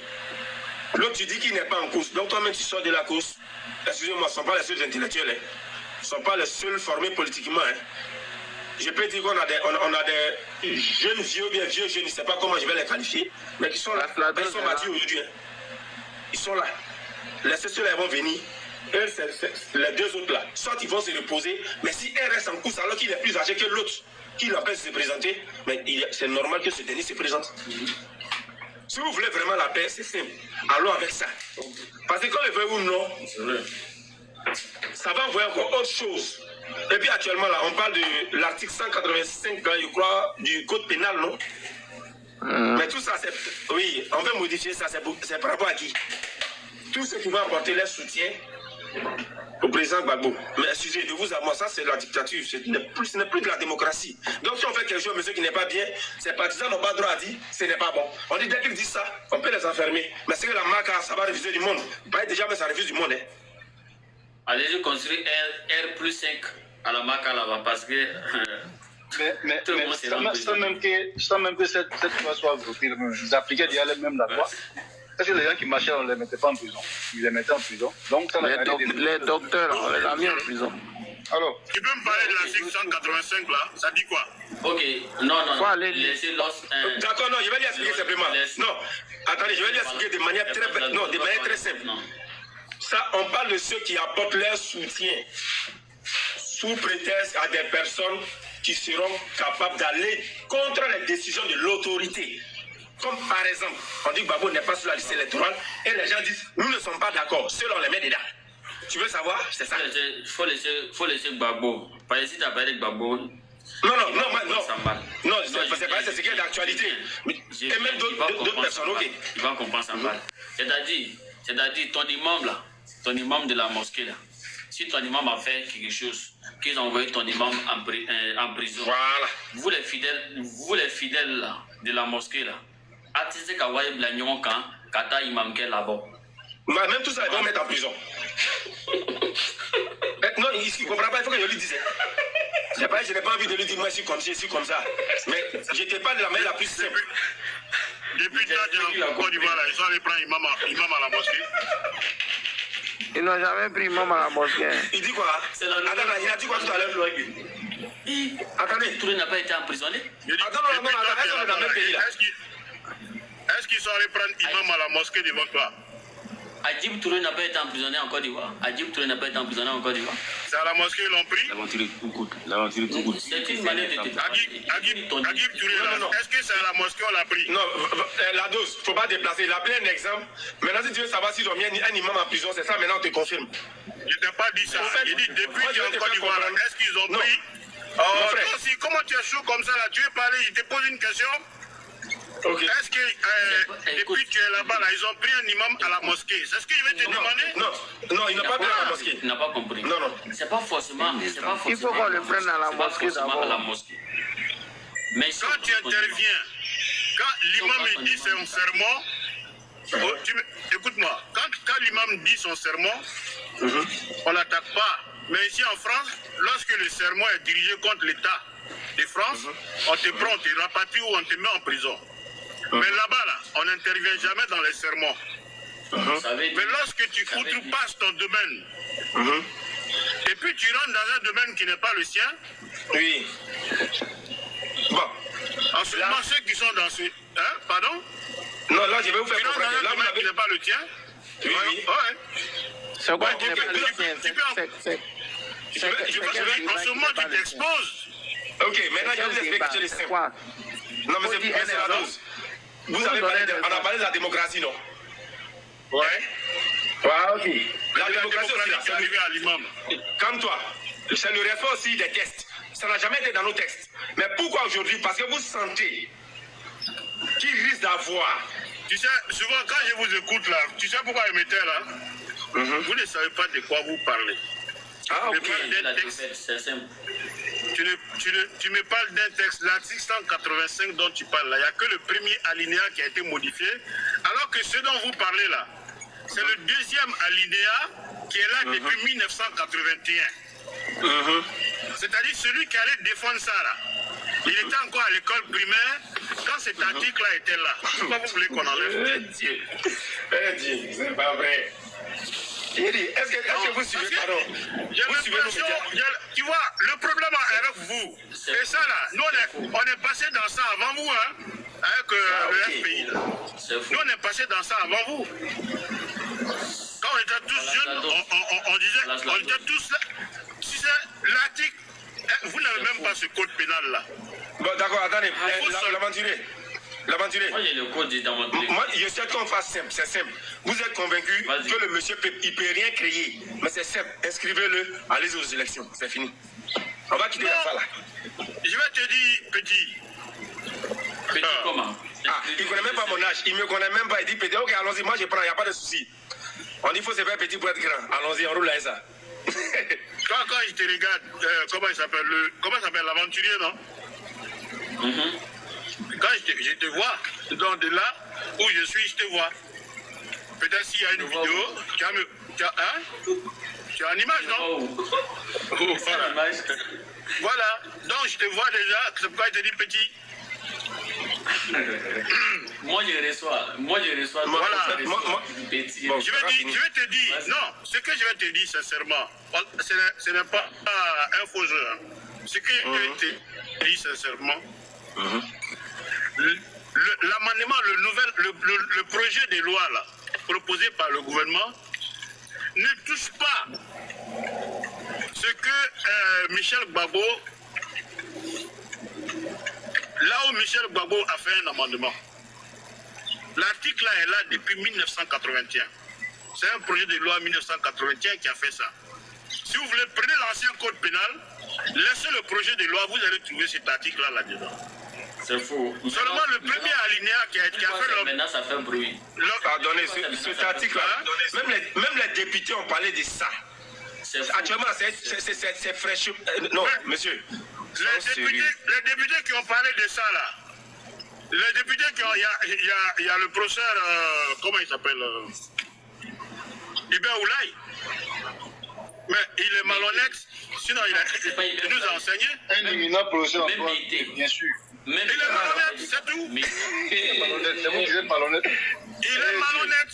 L'autre, tu dis qu'il n'est pas en course. Donc toi-même, tu sors de la course. Excusez-moi, ce ne sont pas les seuls intellectuels. Hein. Ce ne sont pas les seuls formés politiquement. Hein. Je peux dire qu'on a des jeunes vieux, bien vieux, je ne sais pas comment je vais les qualifier, mais qui sont là. Ils sont battus aujourd'hui. Hein. Ils sont là. Les ceux-là vont venir. Eux, c'est les deux autres là. Soit ils vont se reposer, mais si un reste en course alors qu'il est plus âgé que l'autre, qui l'empêche de se présenter, mais c'est normal que ce dernier se présente. Si vous voulez vraiment la paix, c'est simple. Allons avec ça. Parce que quand le veut ou non, ça va envoyer encore autre chose. Et puis actuellement là, on parle de l'article 185, je crois, du code pénal, non? Mais tout ça, oui, on veut modifier ça, c'est par rapport à qui? Tous ceux qui vont apporter leur soutien au président Gbagbo. Mais excusez de vous à moi, ça c'est la dictature, ce n'est plus de la démocratie. Donc si on fait quelque chose, monsieur, qui n'est pas bien, ces partisans n'ont pas le droit à dire, ce n'est pas bon. On dit dès qu'ils disent ça, on peut les enfermer. Mais c'est que la marque, ça va refuser du monde. Pas déjà, mais ça refuse du monde. Hein. Allez-y construire R+5 à la marque là-bas parce que... Mais sans même que cette loi soit votée, ils appliquaient déjà les mêmes la loi. Parce que les gens qui marchaient, on ne les mettait pas en prison. Ils les mettaient en prison. Donc, ça les docteurs, on les a mis en prison. Alors, tu peux me parler de l'article 185 là? Ça dit quoi? Ok, non. Laissez d'accord, non, je vais lui expliquer simplement. Non, attendez, je vais lui expliquer de manière très simple. Non. Ça, on parle de ceux qui apportent leur soutien sous prétexte à des personnes qui seront capables d'aller contre les décisions de l'autorité. Comme par exemple, on dit que Gbagbo n'est pas sur la liste électorale et les gens disent nous ne sommes pas d'accord, ceux-là on les met dedans. Tu veux savoir? C'est ça. Il faut laisser Gbagbo. Par ici, tu as parlé de Gbagbo. Non, c'est pas ce qui est d'actualité. Et même d'autres personnes, ok. Il va comprendre ça mal. C'est-à-dire, ton imam de la mosquée là. Si ton imam a fait quelque chose, qu'ils ont envoyé ton imam en prison. Voilà. Vous les fidèles là, de la mosquée là, attendez qu'à voir Blagnon quand Kata imam qui est là-bas. Même tout ça, ils vont mettre en prison. Non, il ne comprend pas, il faut que je lui dise. Je n'ai pas envie de lui dire, moi, je suis comme ça. Mais je n'étais pas de la manière la plus simple. Depuis que en Côte d'Ivoire, ils sont allés prendre imam à la mosquée. Ils n'ont jamais pris imam à la mosquée. Il dit quoi? Attends, il a dit quoi tout à l'heure? Attendez. Touré n'a pas été emprisonné. Attends, non, est-ce qu'on est dans le même pays là? Est-ce qu'ils sont allés prendre imam à la mosquée devant toi? Adjib Touré n'a pas été emprisonné en Côte d'Ivoire. Adjib Touré n'a pas été emprisonné en Côte d'Ivoire. C'est à la mosquée ils l'ont pris? L'aventure tout coûte. L'aventure tout coûte. C'est une manière de te Adjib Touré, est-ce que c'est à la mosquée on l'a pris? Non, la dose, faut pas déplacer. Il a pris un exemple. Maintenant, si tu veux savoir s'ils ont mis un imam en prison, c'est ça, maintenant on te confirme. Je t'ai pas dit ça. J'ai dit depuis que tu es en Côte d'Ivoire, est-ce qu'ils ont pris? Mon Oh, frère. toi aussi, comment tu es chaud comme ça là? Tu veux parler, je te pose une question. Ok. Est-ce que depuis que tu es là-bas, là, ils ont pris un imam à la mosquée? C'est ce que je vais te demander? Non, il n'a pas pris à la mosquée. Il n'a pas compris. Non. C'est pas forcément. Il faut qu'on le prenne à la mosquée d'abord. Mais quand tu interviens, quand l'imam dit son sermon, écoute-moi, quand l'imam dit son sermon, on n'attaque pas. Mais ici en France, lorsque le sermon est dirigé contre l'État de France, on te prend, on te rapatrie ou on te met en prison. Mais là-bas, là, on n'intervient jamais dans les sermons. Mais lorsque tu outrepasses ton domaine, et puis tu rentres dans un domaine qui n'est pas le sien, Oui. Bon. ensuite, ceux qui sont dans ce... Hein, pardon? Non, là, je vais vous faire Tu rentres dans comprendre. un Là, vous domaine qui l'avez. n'est pas le tien? Oui. Ouais. C'est quoi Ouais, qui n'est pas le sien? En ce moment, tu t'exposes. Ok, maintenant, je vais vous expliquer quelque chose de simple. Non, mais c'est la dose. Vous avez parlé on a parlé de la démocratie, non? Ouais. Ok. La démocratie aussi, là, c'est arrivé à l'imam. calme-toi. Ça nous respect aussi des textes. Ça n'a jamais été dans nos textes. Mais pourquoi aujourd'hui? Parce que vous sentez qu'il risque d'avoir. Tu sais, souvent quand je vous écoute là, tu sais pourquoi je m'étais là? Vous ne savez pas de quoi vous parlez. Ah, ok. C'est simple. Tu me parles d'un texte, l'article 185 dont tu parles là, il n'y a que le premier alinéa qui a été modifié, alors que ce dont vous parlez là, c'est le deuxième alinéa qui est là depuis 1981. C'est-à-dire celui qui allait défendre ça là. Il était encore à l'école primaire quand cet article-là était là. Pourquoi vous voulez qu'on enlève? Dieu, c'est pas vrai. Est-ce que vous suivez, pardon? J'ai l'impression, tu vois, le problème est avec vous. Et ça là, nous on est passé dans ça avant vous, hein, avec le FPI là. Nous on est passé dans ça avant vous. Quand on était tous jeunes, on disait, on était tous là. Si c'est l'article, vous n'avez même pas ce code pénal là. Bon, d'accord, attendez, l'aventurier. Moi, j'ai le code dans mon téléphone. Moi, je sais qu'on fasse simple, c'est simple. Vous êtes convaincu que le monsieur peut rien créer. Mais c'est simple, inscrivez-le, allez aux élections, c'est fini. On va quitter ça là. Je vais te dire, petit. Petit comment? Ah, il ne connaît même pas mon âge, il ne me connaît même pas. Il dit petit, ok, allons-y, moi je prends, il n'y a pas de souci. On dit qu'il faut se faire petit pour être grand. Allons-y, on roule à ça. Quand je te regarde, comment il s'appelle l'aventurier, non? Quand je te vois, donc de là où je suis, je te vois. Peut-être s'il y a une vidéo, tu as une image, non? Voilà. Voilà. Donc je te vois déjà, c'est pourquoi je te dis petit. Moi je reçois. Voilà. Petit. Je vais te dire, non, ce que je vais te dire sincèrement, ce n'est pas un faux jeu. Ce que je vais te dire sincèrement, l'amendement, le projet de loi là, proposé par le gouvernement ne touche pas ce que Michel Gbagbo, là où Michel Gbagbo a fait un amendement. L'article là est là depuis 1981. C'est un projet de loi 1981 qui a fait ça. Si vous voulez, prenez l'ancien code pénal, laissez le projet de loi, vous allez trouver cet article là-dedans. C'est faux. Seulement le premier alinéa qui a fait l'homme. Maintenant, ça fait bruit. Pardonnez, cet article-là, même les députés ont parlé de ça. Actuellement, c'est fraîche. Non, monsieur. Les députés qui ont parlé de ça, là. Les députés qui ont. Il y a le professeur. Comment il s'appelle Hubert Oulaye. Mais il est malhonnête. Sinon, il nous a enseigné. Un éminent professeur, bien sûr. Il est malhonnête, c'est tout. Il est malhonnête, c'est vous qui êtes malhonnête. Il est malhonnête.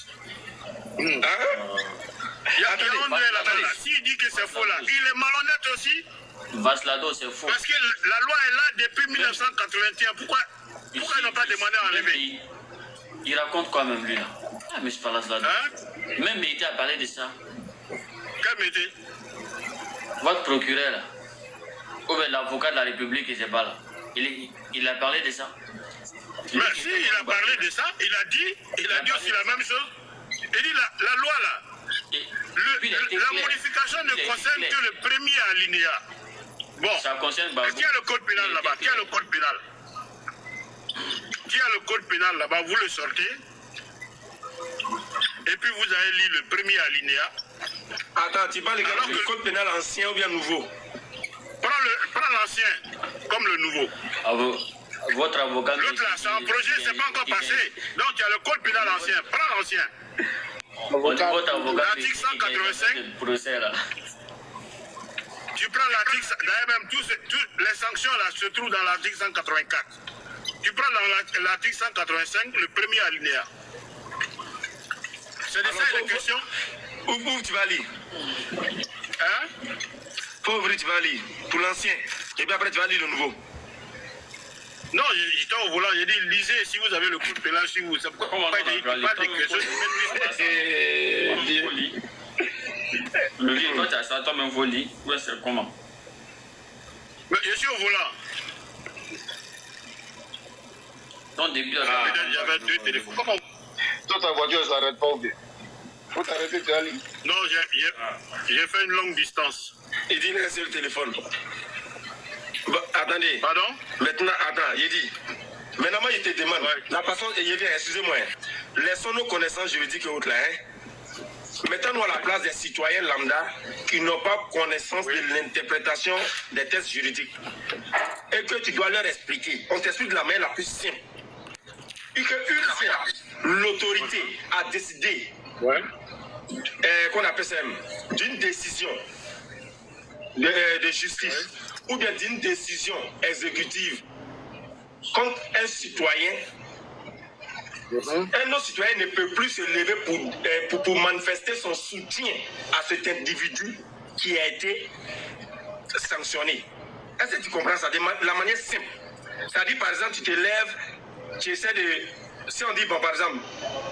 Il y Yaoundé là-bas, s'il dit que c'est faux là, il est malhonnête aussi. Vaslado, c'est faux. Parce que la loi est là depuis 1981. Pourquoi ils n'ont pas demandé à enlever? Il raconte quoi même lui là? Ah, mais je parle à cela. Même Mété a parlé de ça. Quel Mété? Votre procureur là. Ou bien l'avocat de la République, il ne sait pas là. Il a parlé de ça. Mais si, il a parlé de ça, il a dit aussi la même chose. Il dit la loi là, la modification ne concerne que le premier alinéa. Bon, ça concerne Babou. Qui a le code pénal là-bas? Qui a le code pénal? Qui a le code pénal là-bas? Vous le sortez. Et puis vous avez lu le premier alinéa. Attends, tu parles du code pénal ancien ou bien nouveau? Prends l'ancien comme le nouveau. Votre avocat. L'autre là, c'est un projet, c'est pas encore passé. Donc il y a le code pénal ancien. Prends l'ancien. Votre avocat. L'article 185. Procès là. Tu prends l'article, d'ailleurs même toutes les sanctions là se trouvent dans l'article 184. Tu prends dans l'article 185 le premier alinéa. C'est de ça la question. Où tu vas lire? Hein? Pauvre, tu vas lire pour l'ancien. Et puis après tu vas lire le nouveau. Non, j'étais au volant, j'ai dit lisez si vous avez le coup de pénal chez vous. C'est pourquoi il parle des questions. Le livre, toi, tu as ça, toi-même, faut lire. Ouais, c'est comment? Mais je suis au volant. Ton début, j'avais deux téléphones. Comment? Toi, ta voiture, ça n'arrête pas ou bien? Faut t'arrêter, tu vas aller. Non, j'ai fait une longue distance. Il dit laissez le téléphone. Bah, attendez. Pardon? Maintenant, attends, il dit. Maintenant, moi, je te demande. Ouais. La personne, il vient, excusez-moi. Laissons nos connaissances juridiques et autres là. Mettons-nous à la place des citoyens lambda qui n'ont pas connaissance de l'interprétation des textes juridiques. Et que tu dois leur expliquer. On t'explique de la manière la plus simple. Et qu'une fois l'autorité a décidé, qu'on appelle ça, d'une décision de justice ou bien d'une décision exécutive contre un citoyen, un autre citoyen ne peut plus se lever pour manifester son soutien à cet individu qui a été sanctionné. Est-ce que tu comprends ça de la manière simple? C'est-à-dire, par exemple, tu te lèves, tu essaies de... Si on dit, bon, par exemple,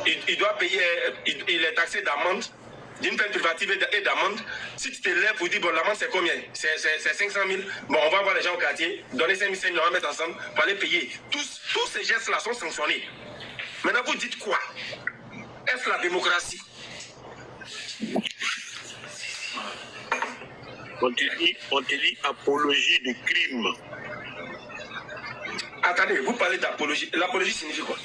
il doit payer, il est taxé d'amende, d'une peine privative et d'amende. Si tu te lèves pour dire, bon, l'amende c'est combien? C'est 500 000. Bon, on va voir les gens au quartier, donner 5 000, on va mettre ensemble pour aller payer. Tous ces gestes-là sont sanctionnés. Maintenant, vous dites quoi? Est-ce la démocratie? On te dit apologie de crime. Attendez, vous parlez d'apologie. L'apologie signifie quoi?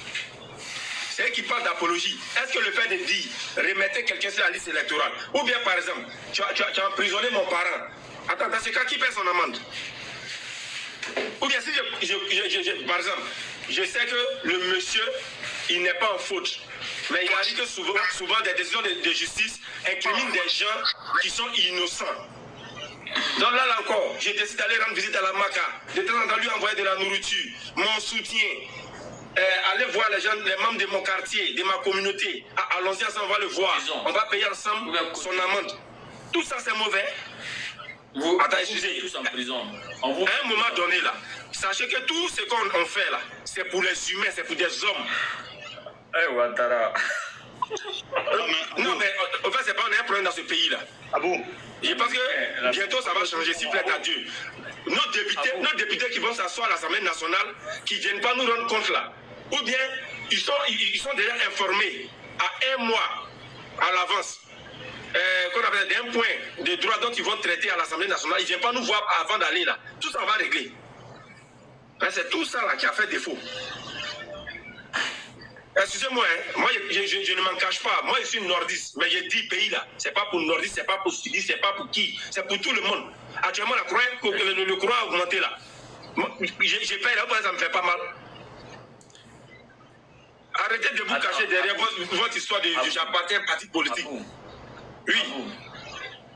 C'est eux qui parlent d'apologie. Est-ce que le fait de dire remettez quelqu'un sur la liste électorale, ou bien par exemple, tu as emprisonné mon parent, attends, dans ce cas, qui paie son amende? Ou bien si par exemple, je sais que le monsieur, il n'est pas en faute, mais il arrive que souvent des décisions de justice incriminent des gens qui sont innocents. Donc là encore, j'ai décidé d'aller rendre visite à la MACA, de temps en temps lui envoyer de la nourriture, mon soutien, aller voir les gens, les membres de mon quartier, de ma communauté. Allons-y ensemble, on va le voir. On va payer ensemble son amende. Tout ça c'est mauvais. Attends, excusez. Tous en prison. À un moment donné là, sachez que tout ce qu'on fait là, c'est pour les humains, c'est pour des hommes. Eh, Ouattara. Non mais en fait c'est pas un problème dans ce pays là. Ah bon? Je pense que bientôt ça va changer, s'il plaît à Dieu. Nos députés qui vont s'asseoir à l'Assemblée nationale, qui ne viennent pas nous rendre compte là, ou bien ils sont déjà informés à un mois à l'avance, qu'on appelle d'un point de droit dont ils vont traiter à l'Assemblée nationale, ils ne viennent pas nous voir avant d'aller là. Tout ça va régler. C'est tout ça là qui a fait défaut. Excusez-moi, hein. Moi je ne m'en cache pas. Moi je suis nordiste, mais j'ai 10 pays là. C'est pas pour nordiste, c'est pas pour sudiste, c'est pas pour qui. C'est pour tout le monde. Actuellement, le courant a augmenté là. J'ai payé là, ça me fait pas mal. Arrêtez de vous cacher derrière votre histoire de j'appartiens à un parti politique. Oui.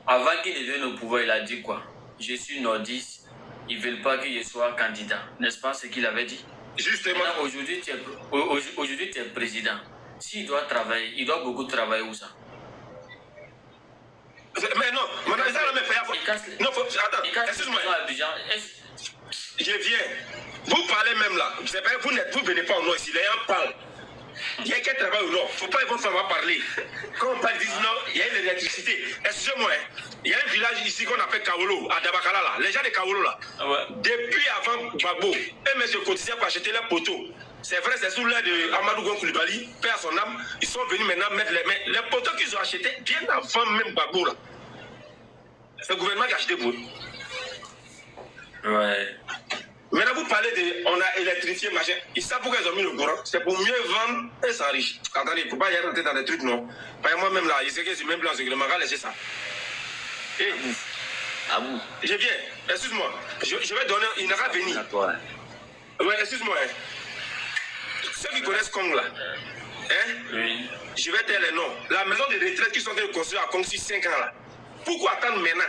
Avant qu'il ne vienne au pouvoir, il a dit quoi? Je suis nordiste, ils ne veulent pas que je sois candidat. N'est-ce pas ce qu'il avait dit? Justement. Aujourd'hui, tu es, es, président. S'il doit travailler, il doit beaucoup travailler où ça? Mais non, maintenant, ça va me faire. Non, attends, excuse-moi. Je viens. Vous parlez même là. Vous venez pas au nord ici. Les gens parlent. Il y a quelqu'un qui travaille au nord. Faut pas ils vont parler. Quand on parle, ils disent non, il y a l'électricité. Excusez-moi, il y a un village ici qu'on appelle Kaolo, à Dabakala là. Les gens de Kaolo là. Depuis avant Gbagbo, eux se cotisaient pour acheter leurs poteaux. C'est vrai, c'est sous l'air de Amadou Gon Coulibaly, paix à son âme. Ils sont venus maintenant mettre les poteaux qu'ils ont achetés bien avant même Gbagbo là. C'est le gouvernement qui a acheté pour eux. Ouais. Maintenant, vous parlez de. On a électrifié, machin. Ils savent pourquoi ils ont mis le courant. C'est pour mieux vendre et s'enrichir. Attendez, il ne faut pas y rentrer dans des trucs, non. Par exemple, moi-même là, il sait que c'est même blanc, c'est que le magal, laissez ça. Et. Ah bon? Je viens. Excuse-moi. Je vais donner. Il n'aura venir. Ouais, excuse-moi. Ceux qui connaissent Kong là. Hein? Oui. Je vais dire les noms. La maison de retraite qui sont en train de construire à Kong sur 5 ans là. Pourquoi attendre maintenant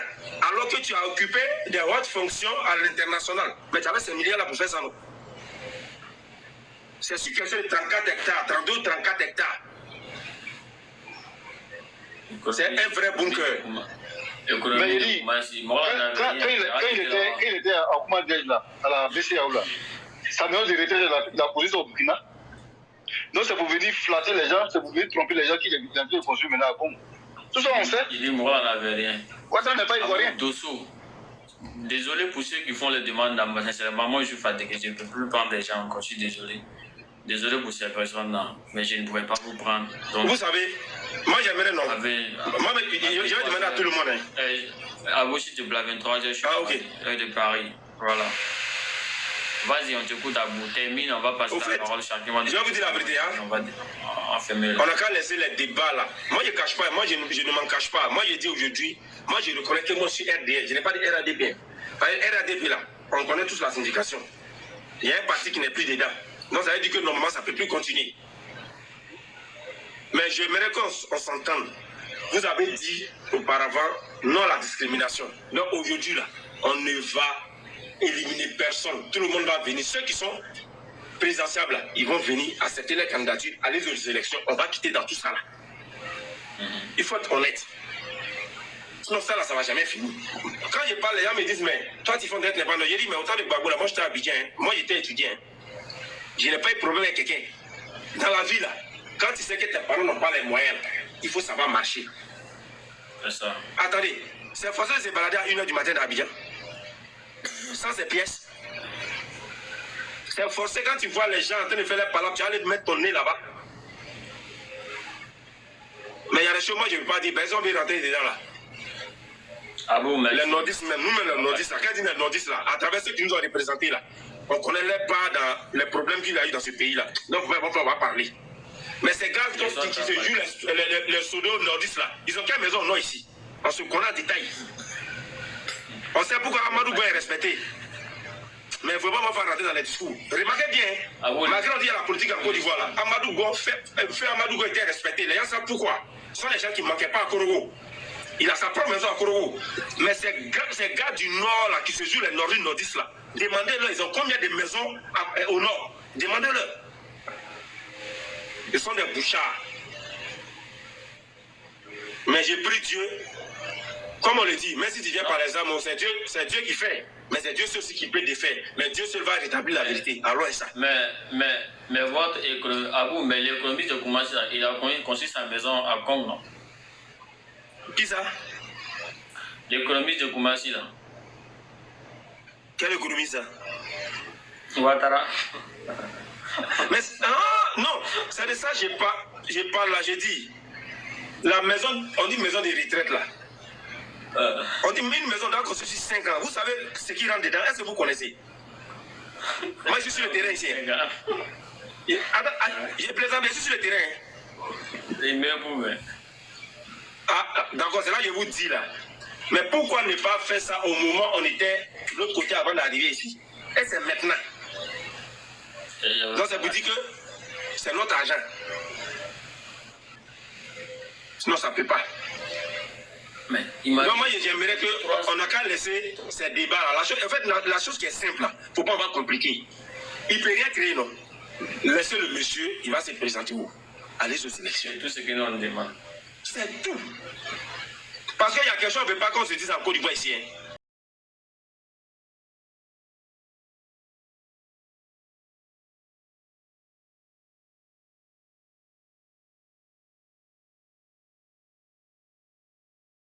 alors que tu as occupé des hautes fonctions à l'international? Mais tu avais ces milliards là pour faire ça, non? C'est sûr que c'est 34 hectares, 32, 34 hectares. C'est un vrai bunker. Mais il dit, quand il était à Oumagej là, à la BCAO là, sa maison de retraite il a posé au Burkina. Donc c'est pour venir flatter les gens, c'est pour venir tromper les gens qui ont construit maintenant à Congo. Tout ça on sait. Il dit moi on n'avait rien. Ouattara n'est pas ivoirien. Dosso. Désolé pour ceux qui font les demandes d'ambassade. Sincèrement, moi je suis fatigué, je ne peux plus prendre des gens encore, je suis désolé. Désolé pour ces personnes-là, mais je ne pouvais pas vous prendre. Donc, vous savez, moi j'aimerais non. Moi, je vais demander à tout le monde. À vous, si tu blagues 23 je suis de Paris. Voilà. Vas-y, on t'écoute à bout. Termine, on va passer à la parole chacun. Je vais vous dire la vérité. Hein? On va enfermer là. On n'a qu'à laisser les débats là. Moi, je ne cache pas. Moi, je ne m'en cache pas. Moi, je dis aujourd'hui, moi, je reconnais que moi, je suis RDR. Je n'ai pas dit RADP. RADP là, on connaît tous la syndication. Il y a un parti qui n'est plus dedans. Donc, ça veut dire que normalement, ça ne peut plus continuer. Mais j'aimerais qu'on s'entende. Vous avez dit auparavant non à la discrimination. Donc, aujourd'hui là, on ne va éliminer personne. Tout le monde va venir. Ceux qui sont présidentiables, là, ils vont venir accepter les candidatures, aller aux élections. On va quitter dans tout ça là. Il faut être honnête. Sinon ça là, ça va jamais finir. Quand je parle, les gens me disent, mais toi tu fais d'être indépendant. Je dis, mais autant de Gbagbo là, moi j'étais à Abidjan, hein. Moi j'étais étudiant. Je n'ai pas eu de problème avec quelqu'un. Dans la vie là, quand tu sais que tes parents n'ont pas les moyens, là, il faut savoir marcher. C'est ça. Attendez, c'est forcé de se balader à 1h du matin à Abidjan. Sans ces pièces. C'est forcé quand tu vois les gens en train de faire les palabres, tu vas aller mettre ton nez là-bas. Mais il y a des choses, moi je ne veux pas dire, ben ils ont bien rentré dedans là. Ah bon, mais... Les nordistes, même nous-mêmes les nordistes, là, quand je dis les nordistes là, à travers ceux qui nous ont représentés là, on connaît les pas dans les problèmes qu'il a eu dans ce pays là. Donc on va parler. Mais ces gars qui se jouent les pseudo nordistes là, ils ont quelle maison non ici? On se connaît en détail. On sait pourquoi Amadou Go est respecté. Mais il ne faut pas me faire rentrer dans les discours. Remarquez bien, malgré on dit à la politique en Côte d'Ivoire, là, Amadou Go Amadou Go était respecté. Les gens savent pourquoi. Ce sont les gens qui ne manquaient pas à Korogo. Il a sa propre maison à Korogo. Mais ces gars du Nord là, qui se jouent les nordistes là, demandez-leur, ils ont combien de maisons au Nord? Demandez-leur. Ils sont des bouchards. Mais j'ai pris Dieu. Comme on le dit, même si tu viens par exemple, c'est Dieu qui fait. Mais c'est Dieu seul aussi qui peut défaire. Mais Dieu seul va rétablir la vérité. Alors c'est ça. Mais votre économie, à vous, mais l'économiste de Koumassi, il a construit sa maison à Congo, non? Qui ça? L'économiste de Koumassi, là. Quelle économiste ça? Ouattara. Mais non, c'est de ça que je parle là, j'ai dit. La maison, on dit maison de retraite là. On dit une maison dans construction 5 ans. Vous savez ce qui rentre dedans? Est-ce que vous connaissez? Moi je suis sur le terrain ici. J'ai plaisanté, je suis sur le terrain. D'accord, c'est là que je vous dis là. Mais pourquoi ne pas faire ça au moment où on était de l'autre côté avant d'arriver ici? Et c'est maintenant. Donc ça vous dit que c'est notre argent. Sinon ça ne peut pas. Donc moi j'aimerais qu'on n'a qu'à laisser ces débats là. En fait la chose qui est simple, il ne faut pas avoir compliqué. Il ne peut rien créer, non. Laissez le monsieur, il va se présenter où? Allez aux élections. Tout ce que nous on demande. C'est tout. Parce qu'il y a quelque chose, on ne veut pas qu'on se dise en Côte d'Ivoire ici. Hein.